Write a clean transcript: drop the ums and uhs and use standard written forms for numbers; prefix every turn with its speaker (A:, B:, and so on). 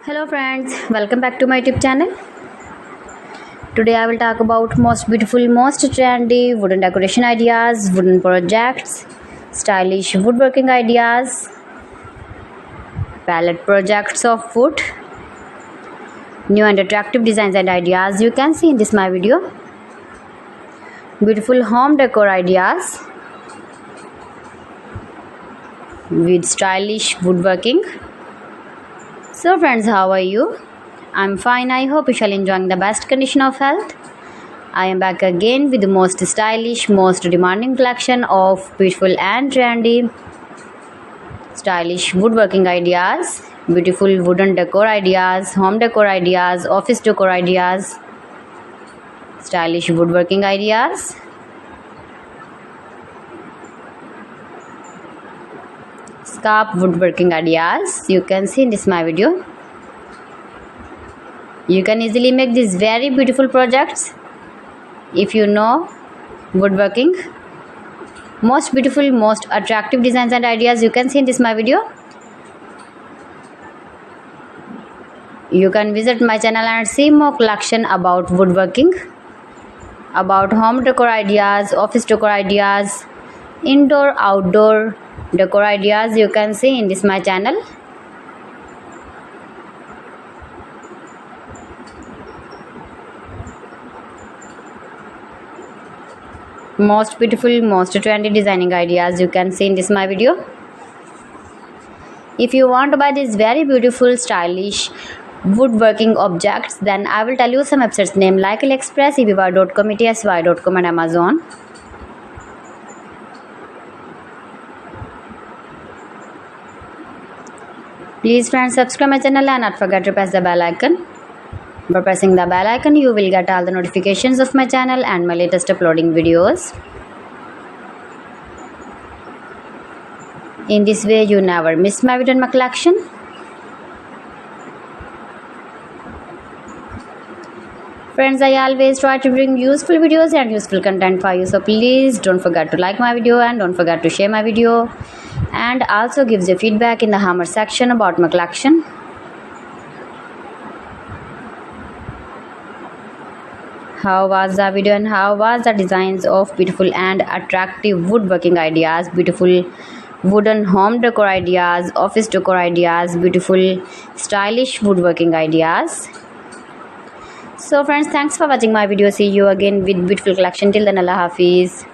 A: Hello friends, welcome back to my YouTube channel. Today I will talk about most beautiful, most trendy wooden decoration ideas, wooden projects, stylish woodworking ideas, palette projects of wood, new and attractive designs and ideas you can see in this my video. Beautiful home decor ideas with stylish woodworking. So friends, how are you? I'm fine. I hope you shall enjoying the best condition of health. I am back again with the most stylish, most demanding collection of beautiful and trendy stylish woodworking ideas, beautiful wooden decor ideas, home decor ideas, office decor ideas, stylish woodworking ideas, scarf woodworking ideas you can see in this my video. You can easily make these very beautiful projects if you know woodworking. Most beautiful, most attractive designs and ideas you can see in this my video. You can visit my channel and see more collection about woodworking, about home decor ideas, office decor ideas, indoor outdoor decor ideas you can see in this my channel. Most beautiful, most trendy designing ideas you can see in this my video. If you want to buy these very beautiful stylish woodworking objects, then I will tell you some websites name like AliExpress, eBay.com, etsy.com and Amazon. Please friends, subscribe my channel and not forget to press the bell icon. By pressing the bell icon, you will get all the notifications of my channel and my latest uploading videos. In this way, you never miss my video and my collection. Friends, I always try to bring useful videos and useful content for you. So please don't forget to like my video and don't forget to share my video. And also gives your feedback in the hammer section about my collection. How was the video and how was the designs of beautiful and attractive woodworking ideas, beautiful wooden home decor ideas, office decor ideas, beautiful stylish woodworking ideas. So friends, thanks for watching my video. See you again with beautiful collection. Till then, Allah Hafiz.